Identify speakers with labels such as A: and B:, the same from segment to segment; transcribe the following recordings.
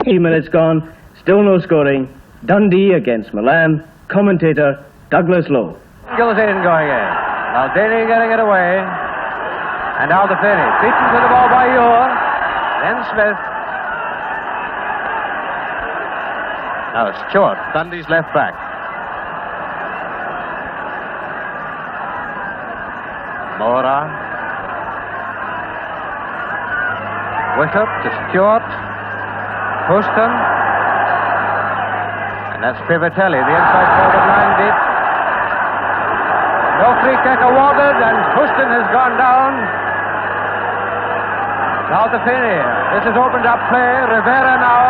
A: 3 minutes gone, still no scoring. Dundee against Milan. Commentator Douglas Lowe.
B: Gilzane going in. Maldini getting it away. And now the finish. Beaten to the ball by Ure. Then Smith. Now Stewart, Dundee's left back. Mora. Wishart to Stewart. Houston. And that's Pivatelli, the inside forward line beat. No free kick awarded, and Houston has gone down. Now the finish. This has opened up play. Rivera now.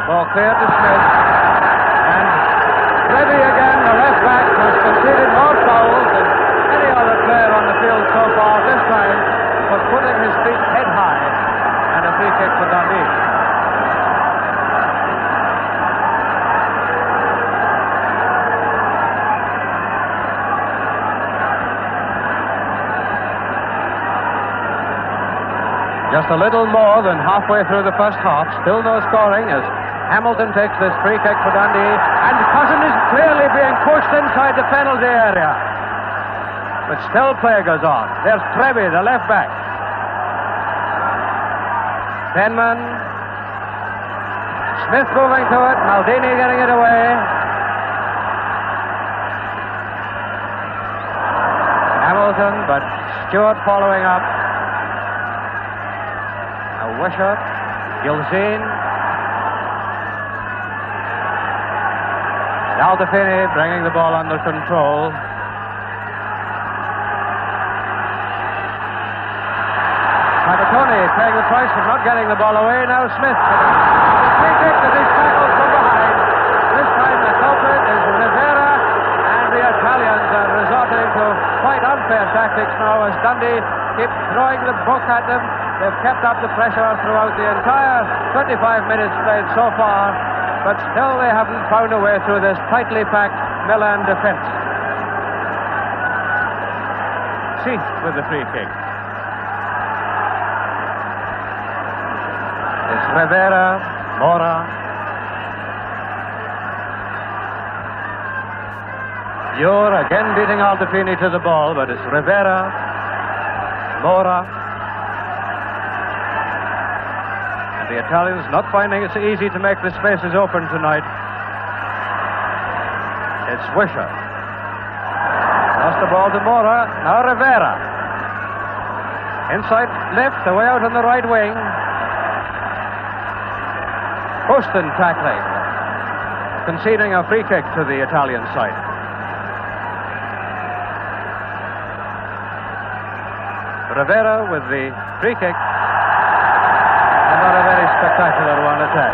B: Ball clear to Smith. And Levy again, the left back, has conceded more fouls than any other player on the field so far. This time was putting his feet head high, and a free kick for Dundee. Just a little more than halfway through the first half. Still no scoring as Hamilton takes this free kick for Dundee. And Cousin is clearly being pushed inside the penalty area. But still play goes on. There's Trebi, the left back. Penman. Smith moving to it. Maldini getting it away. Hamilton, but Stewart following up. Wishart, Gilzane. Now the Finney bringing the ball under control. Trapattoni paying the price for not getting the ball away. Now Smith. The free kick as he's tackled from behind. This time the culprit is Rivera, and the Italians are resorting to quite unfair tactics now as Dundee keep throwing the book at them. They've kept up the pressure throughout the entire 25 minutes played so far, but still they haven't found a way through this tightly packed Milan defense. Seath with the free kick. It's Rivera, Mora. Ure again beating Aldefini to the ball, but it's Rivera, Mora. The Italians not finding it so easy to make the spaces open tonight. It's Wishart. Lost the ball to Mora. Now Rivera. Inside left, away out on the right wing. Houston tackling. Conceding a free kick to the Italian side. Rivera with the free kick. Not a very spectacular one attack.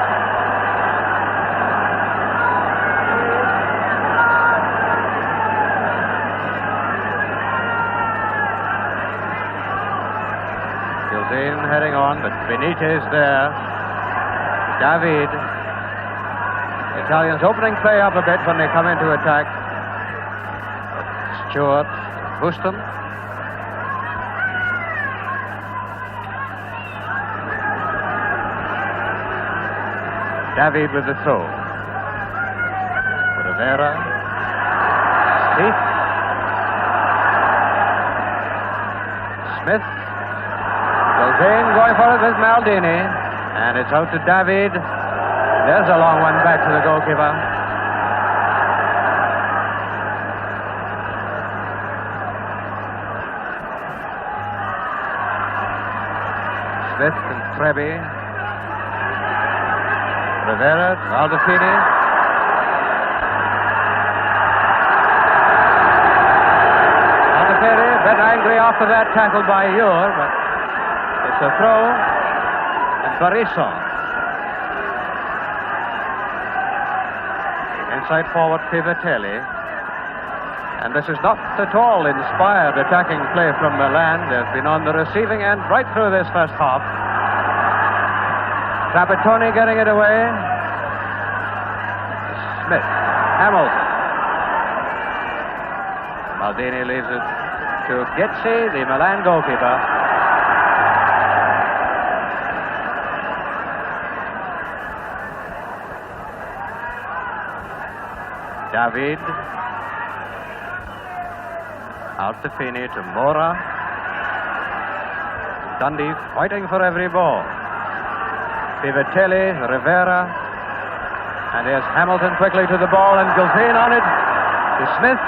B: Gilzane heading on, but Benitez there. David. The Italians opening play up a bit when they come into attack. Stewart, Houston. David with the throw. Rivera. Seath. Smith. Gilzane going for it with Maldini. And it's out to David. There's a long one back to the goalkeeper. Smith and Trebi. Rivera, Aldefini. Aldefini, a bit angry after that tackle by Ure, but it's a throw. And Bariso. Inside forward Pivatelli. And this is not at all inspired attacking play from Milan. They've been on the receiving end right through this first half. Trapattoni getting it away. Smith. Hamilton. Maldini leaves it to Gitzi, the Milan goalkeeper. David. Out to Feeney to Mora. Dundee fighting for every ball. Pivatelli, Rivera. And here's Hamilton quickly to the ball, and Gilfane on it to Smith.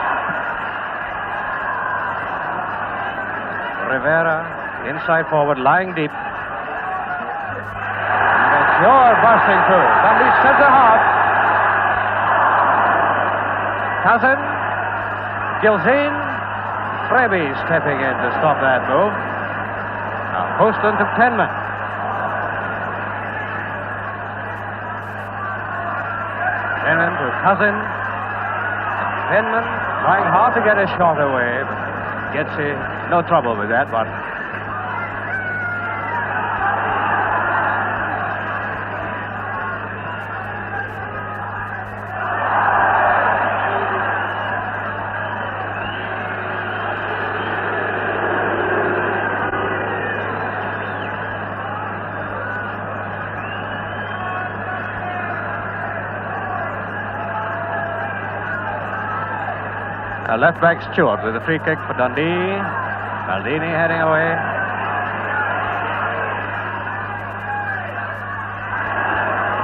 B: Rivera, inside forward, lying deep. And Shore bursting through. Dundee's centre half. Cousin, Gilfane, Freby stepping in to stop that move. Now Poston to Penman. Penman to Cousin. Penman trying hard to get a shot away, but gets no trouble with that one. Left back Stewart with a free kick for Dundee. Maldini heading away.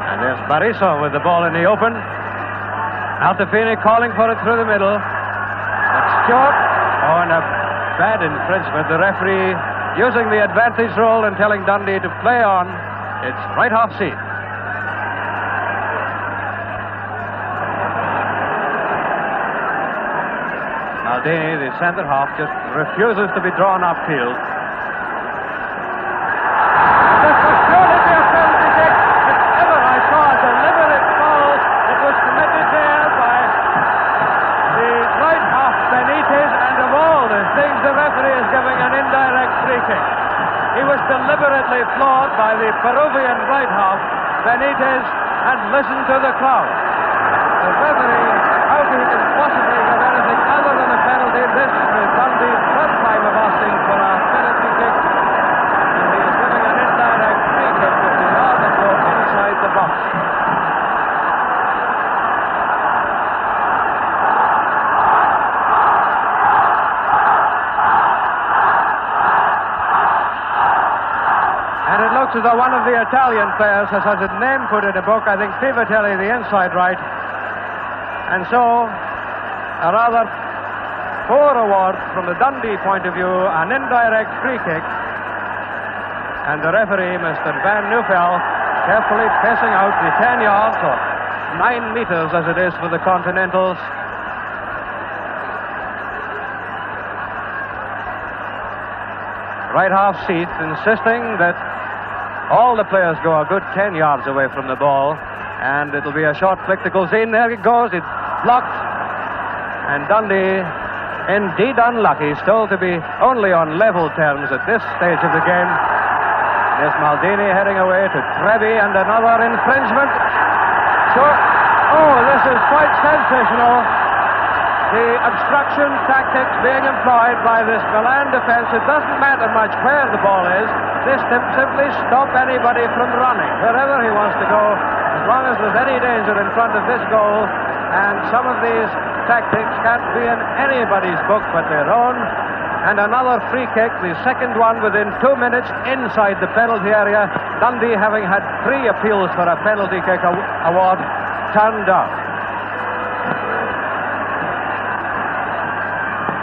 B: And there's Bariso with the ball in the open. Altafini calling for it through the middle. But Stewart, and a bad infringement. The referee using the advantage role and telling Dundee to play on. It's right half seat. Maldini, the centre half, just refuses to be drawn upfield. This was surely be a penalty kick. If ever I saw a deliberate foul, it was committed there by the right half Benitez, and of all the things, the referee is giving an indirect free kick. He was deliberately floored by the Peruvian right half Benitez, and listened to the crowd. The referee, how he can possibly give anything other than a penalty? This is Dundee's third time of asking for a penalty kick, and he is giving an indirect free kick with the yard that go inside the box. And it looks as though one of the Italian players has had his name put in a book. I think Pivatelli, the inside right. And so, a rather poor award from the Dundee point of view, an indirect free kick. And the referee, Mr. Van Neufeld, carefully pacing out the 10 yards, or 9 meters as it is for the Continentals. Right half seat, insisting that all the players go a good 10 yards away from the ball. And it'll be a short flick to Gilfane. There it goes. It's blocked. And Dundee, indeed unlucky, still to be only on level terms at this stage of the game. There's Maldini heading away to Trevi, and another infringement. So, this is quite sensational. The obstruction tactics being employed by this Milan defense. It doesn't matter much where the ball is. This simply stop anybody from running wherever he wants to go, as long as there's any danger in front of this goal. And some of these tactics can't be in anybody's book but their own. And another free kick, the second one within 2 minutes inside the penalty area. Dundee, having had 3 appeals for a penalty kick award, turned down.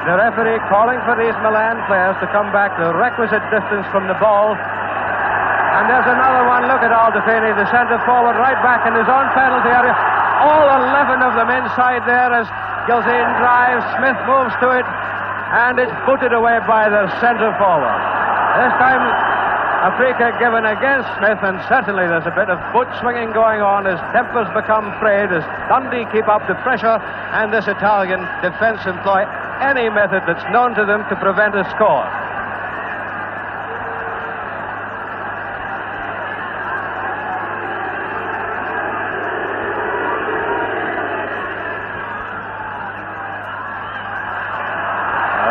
B: The referee calling for these Milan players to come back the requisite distance from the ball. And there's another one. Look at Aldefini, the centre forward, right back in his own penalty area. All 11 of them inside there as Gilfane drives. Smith moves to it, and it's booted away by the centre forward. This time a free kick given against Smith, and certainly there's a bit of foot swinging going on as tempers become frayed, as Dundee keep up the pressure, and this Italian defence employ any method that's known to them to prevent a score.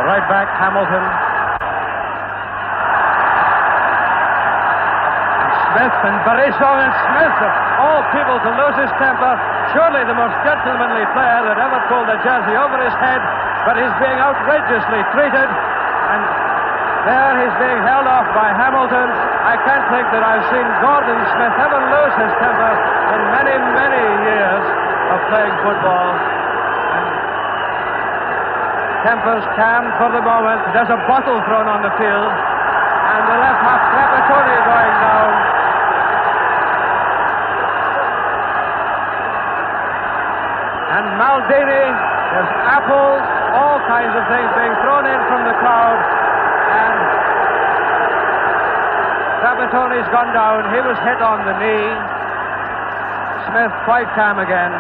B: Right back, Hamilton. And Smith And Barisson and Smith, of all people to lose his temper, surely the most gentlemanly player that ever pulled a jersey over his head, but he's being outrageously treated, and there he's being held off by Hamilton. I can't think that I've seen Gordon Smith ever lose his temper in many, many years of playing football. And tempers calmed for the moment. There's a bottle thrown on the field, and the left half Trapattoni going down. And Maldini, there's apples, all kinds of things being thrown in from the crowd. And Trapattoni's gone down. He was hit on the knee. Smith quite calm again.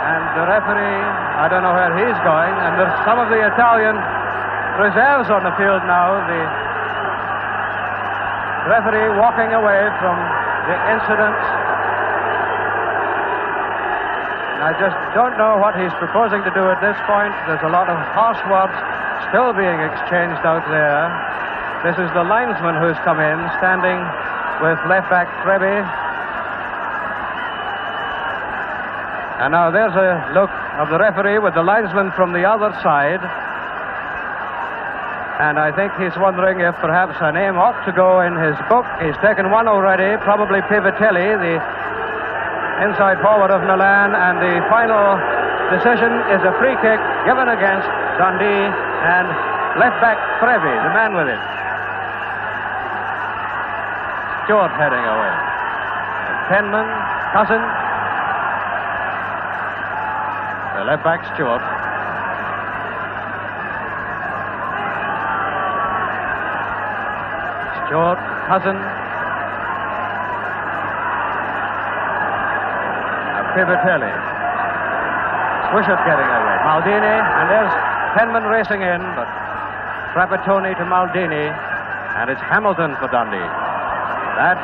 B: And the referee, I don't know where he's going. And there's some of the Italian reserves on the field now. The referee walking away from the incident. I just don't know what he's proposing to do at this point. There's a lot of harsh words still being exchanged out there. This is the linesman who's come in, standing with left back Trebi. And now there's a look of the referee with the linesman from the other side. And I think he's wondering if perhaps a name ought to go in his book. He's taken one already, probably Pivatelli, the inside forward of Milan, and the final decision is a free kick given against Dundee, and left back Trevi, the man with it. Stewart heading away. Penman, Cousin. The left back Stewart. Stewart, Cousin. Pivatelli. Wishart getting away. Maldini, and there's Penman racing in, but Trapattoni to Maldini, and it's Hamilton for Dundee. That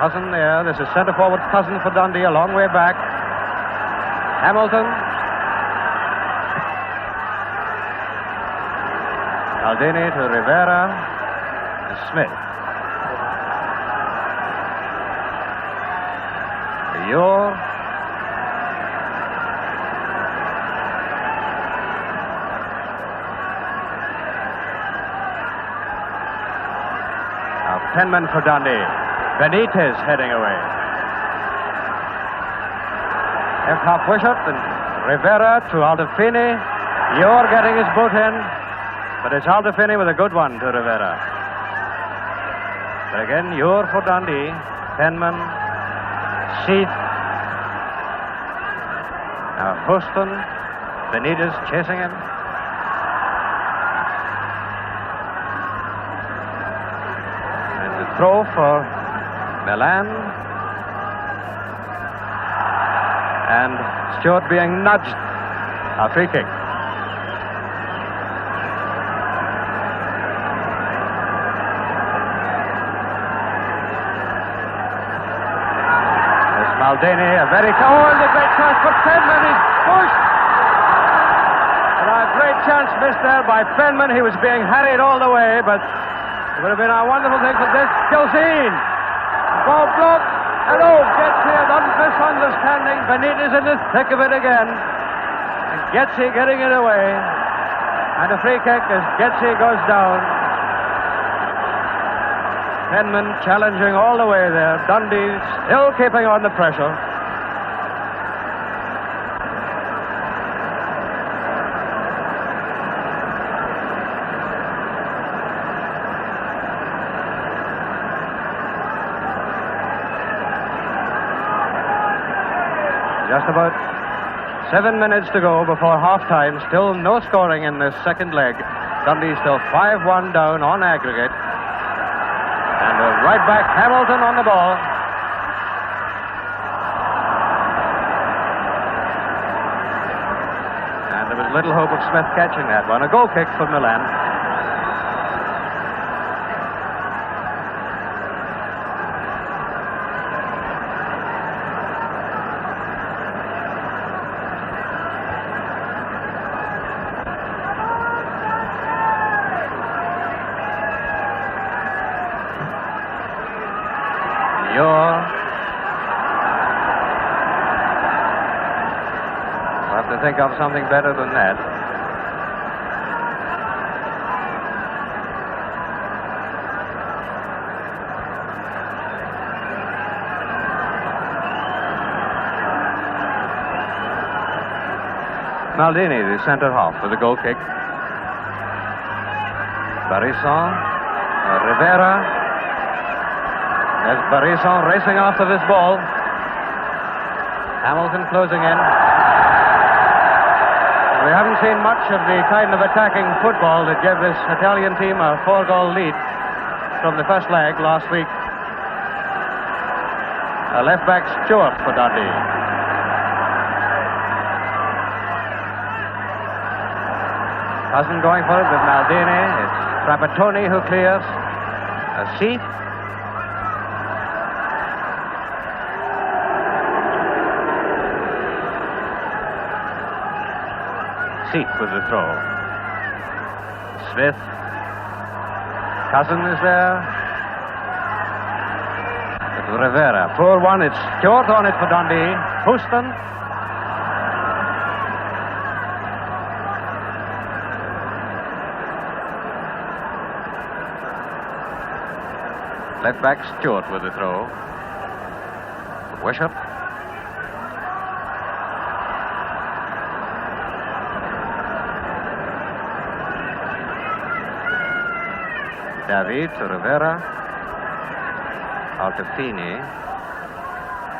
B: Cousin there. This is centre forward Cousin for Dundee, a long way back. Hamilton. Maldini to Rivera and Smith. Yor. Now Penman for Dundee. Benitez heading away. Left half Wishart and Rivera to Aldefini. Yor getting his boot in, but it's Aldefini with a good one to Rivera. But again, Yor for Dundee. Penman. Sheath. Now Houston. Benitez chasing him. And the throw for Milan. And Stewart being nudged. A free kick. Maldini, a very... Oh, and a great chance for Penman. He's pushed. And a great chance missed there by Penman. He was being harried all the way, but it would have been a wonderful thing for this. Gilzine. Ball blocked. And oh, Getzi, another misunderstanding. Benitez in the thick of it again. And Getzi getting it away. And a free kick as Getzi goes down. Penman challenging all the way there. Dundee still keeping on the pressure. Just about 7 minutes to go before half-time. Still no scoring in this second leg. Dundee still 5-1 down on aggregate. And right back, Hamilton on the ball. And there was little hope of Smith catching that one. A goal kick for Milan. to think of something better than that. Maldini, the centre half, with the goal kick. Barisson, Rivera. There's Barisson racing after this ball. Hamilton closing in. We haven't seen much of the kind of attacking football that gave this Italian team a 4-goal lead from the first leg last week. Left-back Stewart for Dundee. Cousin going for it with Maldini. It's Trapattoni who clears. Seat. Seat with the throw. Smith. Cousin is there. With Rivera. Poor one. It's Stewart on it for Dundee. Houston. Left back Stewart with the throw. Wishart. David to Rivera. Altafini.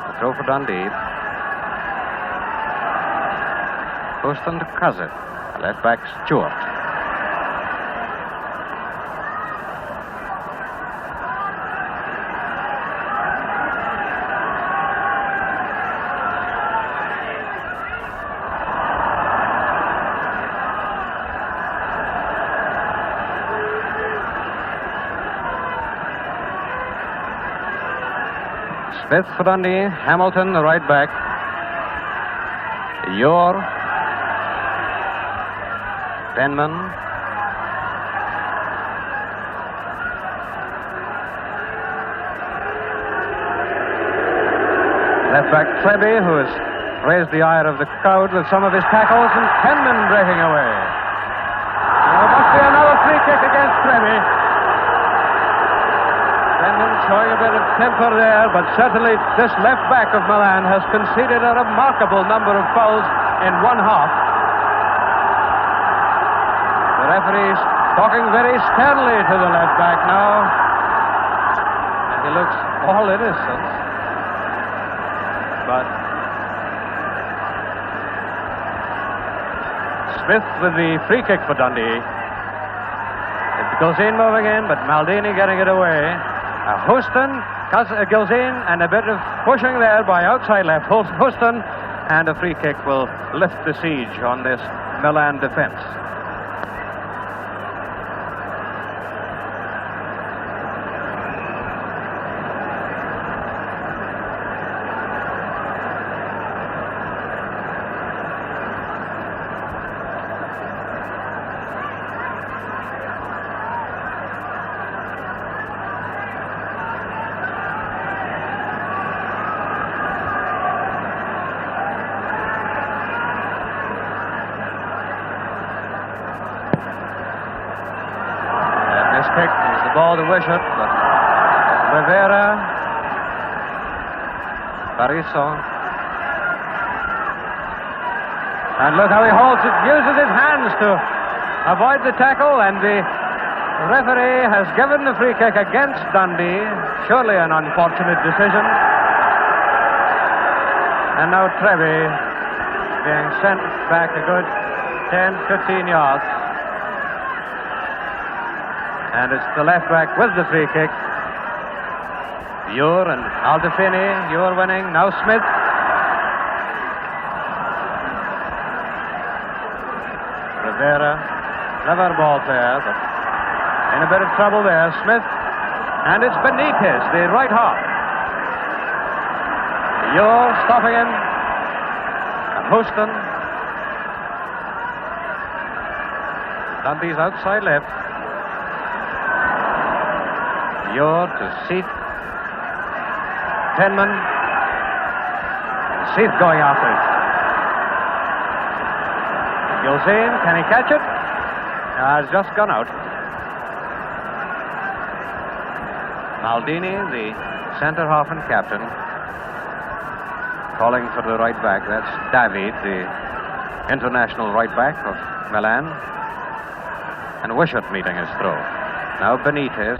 B: The throw for Dundee. Houston to Cousin. Left back Stewart. Smith for Dundee, Hamilton, the right back. Yor. Penman. Left back Treby, who has raised the ire of the crowd with some of his tackles, and Penman breaking away. There must be another free kick against Treby. Showing a bit of temper there, but certainly this left back of Milan has conceded a remarkable number of fouls in one half. The referee's talking very sternly to the left back now. And he looks all innocent. But Smith with the free kick for Dundee. It's Gilzine moving in, but Maldini getting it away. Houston, Gilzine, and a bit of pushing there by outside left Houston, and a free kick will lift the siege on this Milan defense. Ball to Wishart, but Rivera, Barisson, and look how he holds it, uses his hands to avoid the tackle, and the referee has given the free kick against Dundee. Surely an unfortunate decision. And now Treby being sent back a good 10-15 yards. And it's the left back with the free kick. Yor and Altafini. Yor winning. Now Smith. Rivera. Clever ball player, but in a bit of trouble there. Smith. And it's Benitez, the right half. Yor stopping him. And Houston. Dundee's outside left. Yor to Seat. Penman. Seat going after it. Gilzane, can he catch it? Has just gone out. Maldini, the centre-half and captain, calling for the right back. That's David, the international right back of Milan. And Wishart meeting his throw. Now Benitez.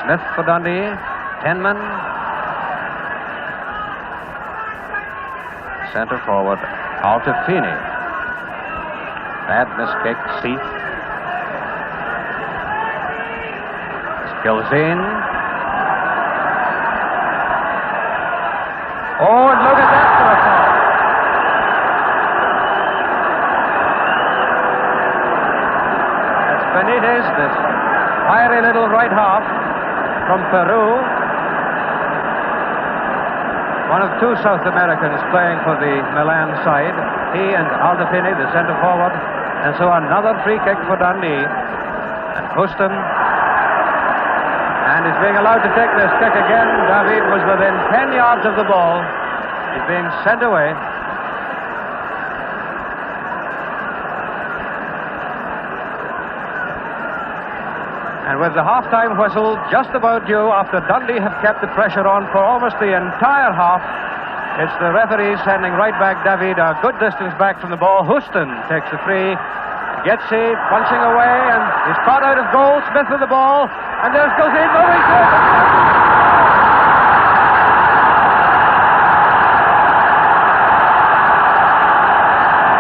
B: Smith for Dundee. Tenman. Centre forward, Altafini. Bad miskick, Seath. Gilzane. Oh, and look at that for a foul. That's Benitez, this fiery little right half from Peru. One of two South Americans playing for the Milan side. He and Aldapini, the centre forward. And so another free kick for Dundee. And Houston. And he's being allowed to take this kick again. David was within 10 yards of the ball. He's being sent away. And with the half-time whistle just about due after Dundee have kept the pressure on for almost the entire half, it's the referee sending right back David a good distance back from the ball. Houston takes the free, gets it, punching away, and he's caught out of goal. Smith with the ball, and there's Gilzane moving to it.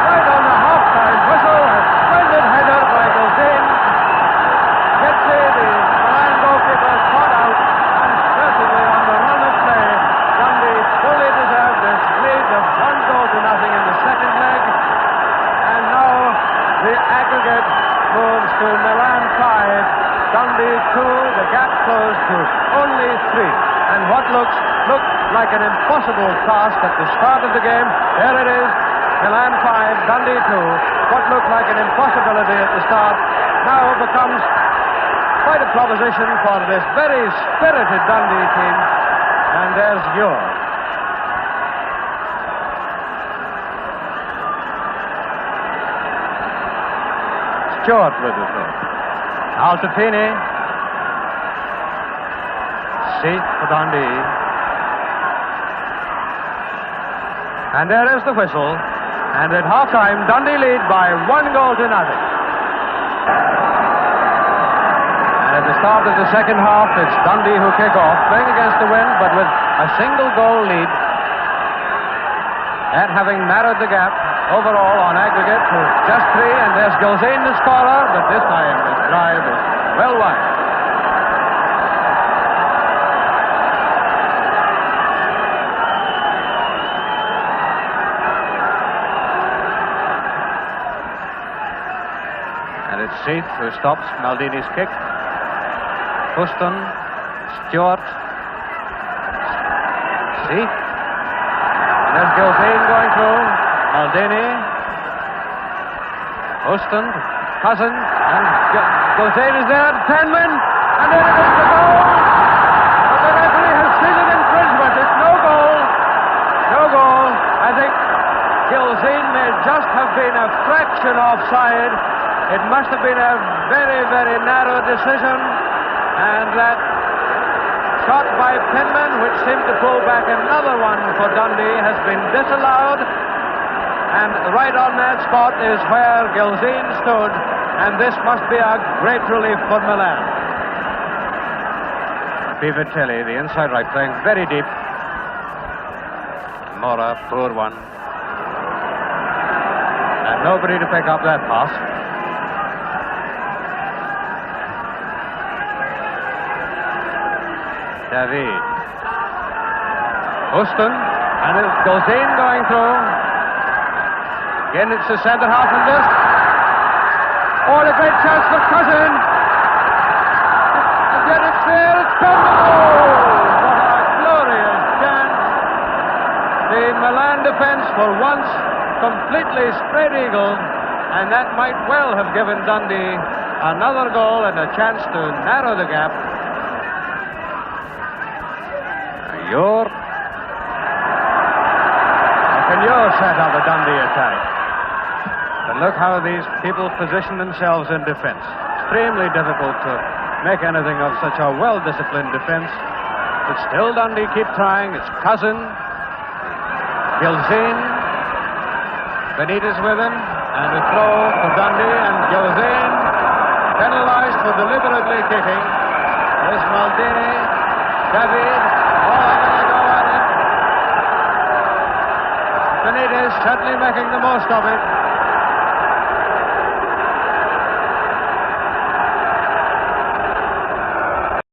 B: Right on the half-time whistle, a splendid header by Gilzane. The Milan goalkeeper is caught out, and certainly on the run of play, Dundee fully deserved this lead of 1-0 in the second leg. And now the aggregate moves to Milan 5, Dundee 2, the gap closed to only 3. And what looked like an impossible task at the start of the game, there it is, Milan 5, Dundee 2. What looked like an impossibility at the start now becomes quite a proposition for this very spirited Dundee team. And there's yours. Stewart with the throw. Altafini. Seath for Dundee. And there is the whistle. And at half-time, Dundee lead by 1-0. At the start of the second half, it's Dundee who kick off, playing against the wind, but with a single goal lead. And having narrowed the gap overall on aggregate to just 3, and there's Gilzane the scorer, but this time the drive is well wide. And it's Seath who stops Maldini's kick. Houston, Stewart, Seath. There's Gilzane going through. Maldini, Houston, Cousin, and Gilzane is there. Tenman, and there it is, the goal. But the referee has seen an infringement. It's no goal. No goal. I think Gilzane may just have been a fraction offside. It must have been a very, very narrow decision. And that shot by Penman, which seemed to pull back another one for Dundee, has been disallowed. And right on that spot is where Gilzane stood. And this must be a great relief for Milan. Pivatelli, the inside right, playing very deep. Mora, poor one. And nobody to pick up that pass. David. Houston, and it's Gilzane going through. Again, it's the centre half of this. Oh, a great chance for Cousin. And yet it's there, it's come. Oh, what a glorious chance. The Milan defence for once completely spread eagle, and that might well have given Dundee another goal and a chance to narrow the gap. You're set up a Dundee attack. But look how these people position themselves in defense. Extremely difficult to make anything of such a well-disciplined defense. But still Dundee keep trying. It's Cousin, Gilzine, Benitez with him, and a throw for Dundee, and Gilzine penalized for deliberately kicking. There's Maldini, David, all having a go at it. Benitez certainly making the most of it.